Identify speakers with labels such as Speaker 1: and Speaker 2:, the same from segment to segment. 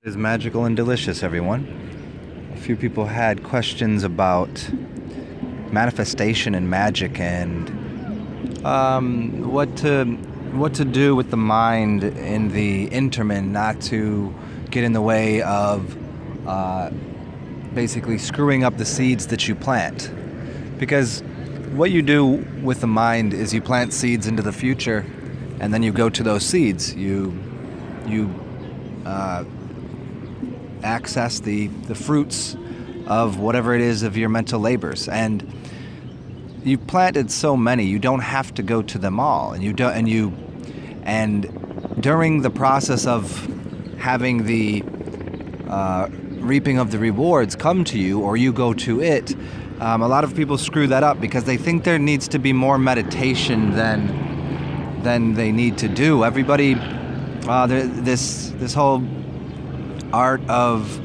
Speaker 1: It is magical and delicious, everyone. A few people had questions about manifestation and magic and what to do with the mind in the intermin, not to get in the way of uh, basically screwing up the seeds that you plant. Because what you do with the mind is you plant seeds into the future, and then you go to those seeds. You access the fruits of whatever it is of your mental labors, and you've planted so many you don't have to go to them all, and during the process of having the reaping of the rewards come to you, or you go to it. A lot of people screw that up because they think there needs to be more meditation than they need to do. Everybody, this whole art of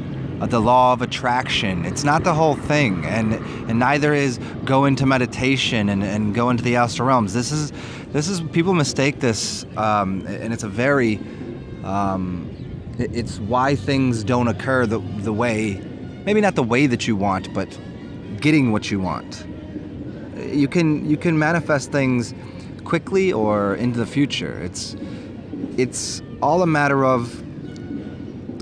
Speaker 1: the law of attraction. It's not the whole thing, and neither is go into meditation and go into the astral realms. This is people mistake this, and it's a very it's why things don't occur the way, maybe not the way that you want, but getting what you want. You can manifest things quickly or into the future. It's all a matter of.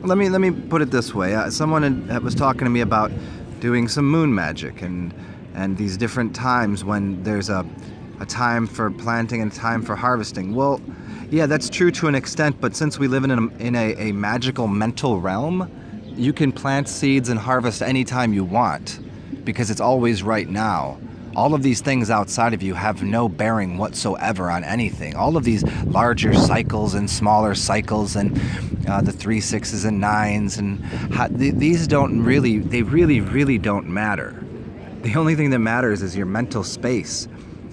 Speaker 1: Let me put it this way. Someone was talking to me about doing some moon magic and these different times when there's a time for planting and a time for harvesting. Well, yeah, that's true to an extent, but since we live in a magical mental realm, you can plant seeds and harvest anytime you want because it's always right now. All of these things outside of you have no bearing whatsoever on anything. All of these larger cycles and smaller cycles and the 3, 6s, and 9s, and these don't really, they really don't matter. The only thing that matters is your mental space.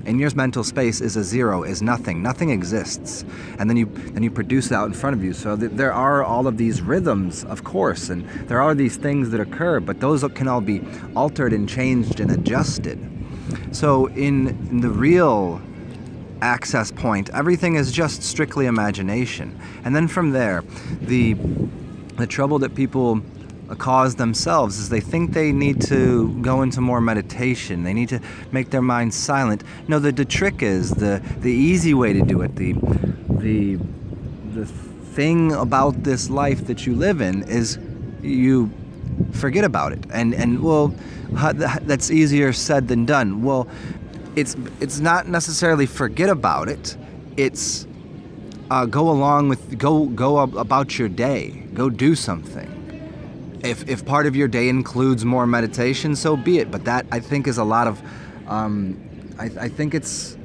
Speaker 1: And your mental space is a zero, is nothing. Nothing exists. And then you produce it out in front of you. So there are all of these rhythms, of course, and there are these things that occur, but those can all be altered and changed and adjusted. So in the real access point, everything is just strictly imagination. And then from there, the trouble that people cause themselves is they think they need to go into more meditation. They need to make their mind silent. No, the trick is the easy way to do it. The thing about this life that you live in is you forget about it. And well, that's easier said than done. Well, it's not necessarily forget about it. It's go about your day. Go do something. If part of your day includes more meditation, so be it. But that, I think, is a lot of I think it's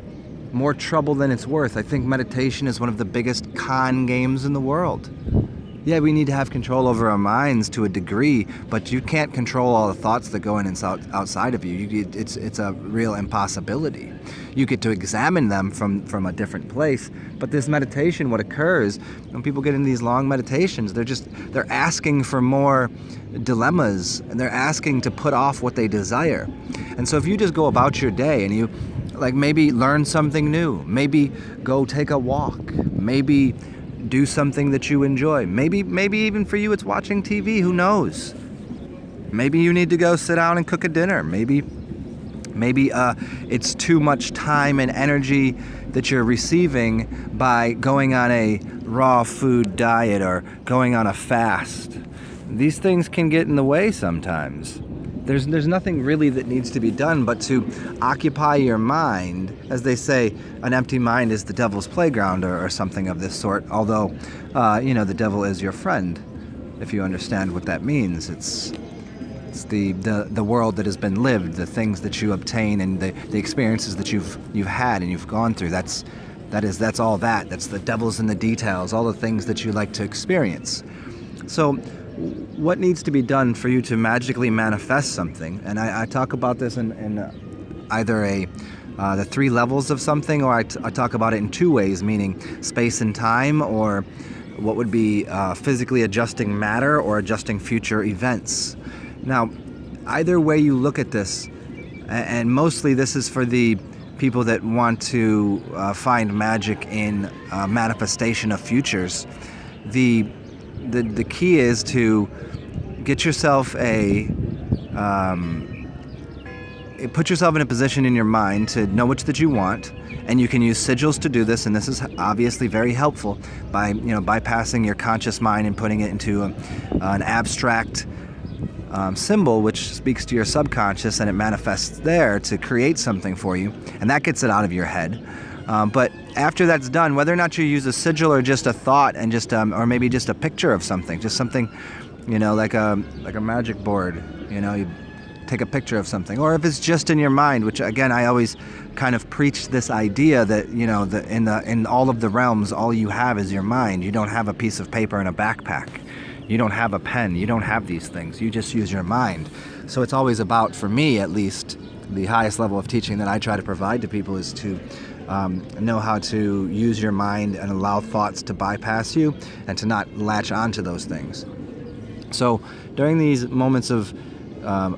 Speaker 1: more trouble than it's worth. I think meditation is one of the biggest con games in the world. Yeah, we need to have control over our minds to a degree, but you can't control all the thoughts that go in and outside of you. It's a real impossibility. You get to examine them from a different place, but this meditation, what occurs when people get in these long meditations, they're asking for more dilemmas, and they're asking to put off what they desire. And so if you just go about your day and you maybe learn something new, maybe go take a walk, maybe do something that you enjoy. Maybe even for you it's watching TV, who knows? Maybe you need to go sit down and cook a dinner. Maybe it's too much time and energy that you're receiving by going on a raw food diet or going on a fast. These things can get in the way sometimes. There's nothing really that needs to be done but to occupy your mind. As they say, an empty mind is the devil's playground or something of this sort, although, the devil is your friend, if you understand what that means. It's the world that has been lived, the things that you obtain, and the experiences that you've had and you've gone through. That's all that. That's the devil's in the details, all the things that you like to experience. So what needs to be done for you to magically manifest something? And I talk about this in either the 3 levels of something, or I talk about it in 2 ways, meaning space and time, or what would be physically adjusting matter or adjusting future events. Now, either way you look at this, and mostly this is for the people that want to find magic in manifestation of futures, the the key is to get yourself put yourself in a position in your mind to know which that you want, and you can use sigils to do this, and this is obviously very helpful by bypassing your conscious mind and putting it into an abstract symbol which speaks to your subconscious, and it manifests there to create something for you, and that gets it out of your head. But after that's done, whether or not you use a sigil or just a thought and just or maybe just a picture of something, just something, like a magic board, you take a picture of something, or if it's just in your mind, which again I always kind of preach this idea that in all of the realms, all you have is your mind. You don't have a piece of paper in a backpack. You don't have a pen. You don't have these things. You just use your mind. So it's always about, for me at least, the highest level of teaching that I try to provide to people is to know how to use your mind and allow thoughts to bypass you and to not latch onto those things. So during these moments of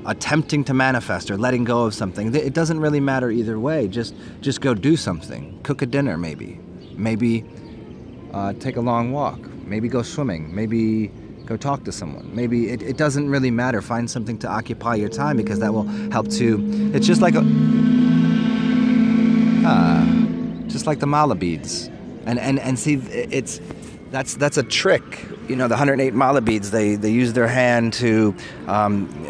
Speaker 1: attempting to manifest or letting go of something, it doesn't really matter either way. Just go do something. Cook a dinner, maybe take a long walk, maybe go swimming, maybe go talk to someone. Maybe it doesn't really matter. Find something to occupy your time, because that will help to. It's just like the mala beads, and see, that's a trick. The 108 mala beads, they use their hand to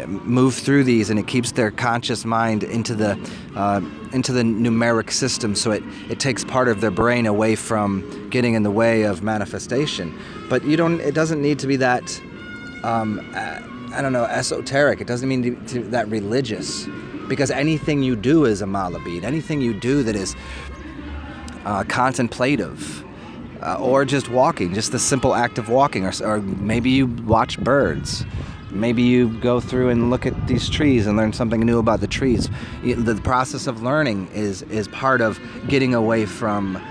Speaker 1: move through these, and it keeps their conscious mind into the numeric system. So it takes part of their brain away from getting in the way of manifestation. But it doesn't need to be that esoteric. It doesn't mean to that religious, because anything you do is a mala bead. Anything you do that is contemplative. Or just walking, just the simple act of walking, or maybe you watch birds. Maybe you go through and look at these trees and learn something new about the trees. The process of learning is part of getting away from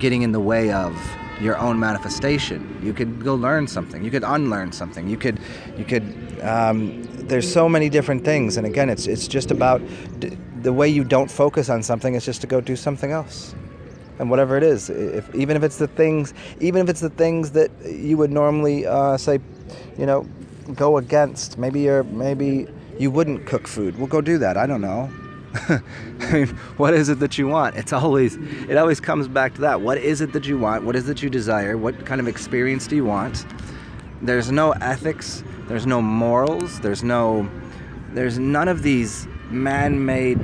Speaker 1: getting in the way of your own manifestation. You could go learn something. You could unlearn something. You could. There's so many different things, and again, it's just about the way you don't focus on something. It's just to go do something else. And whatever it is, even if it's the things that you would normally say, go against. Maybe you wouldn't cook food. Well, go do that. I don't know. I mean, what is it that you want? It always comes back to that. What is it that you want? What is it you desire? What kind of experience do you want? There's no ethics. There's no morals. There's none of these man-made.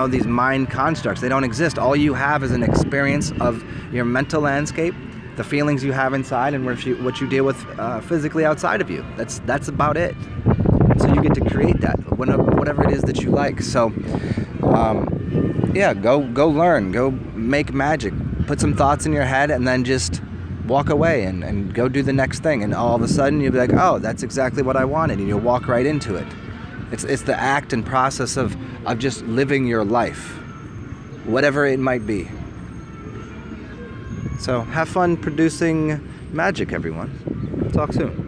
Speaker 1: These mind constructs. They don't exist. All you have is an experience of your mental landscape, the feelings you have inside, and what you deal with physically outside of you. That's about it. So you get to create that, whatever it is that you like. So, go learn, go make magic, put some thoughts in your head, and then just walk away and go do the next thing. And all of a sudden you'll be like, oh, that's exactly what I wanted, and you'll walk right into it. It's the act and process of just living your life, whatever it might be. So have fun producing magic, everyone. Talk soon.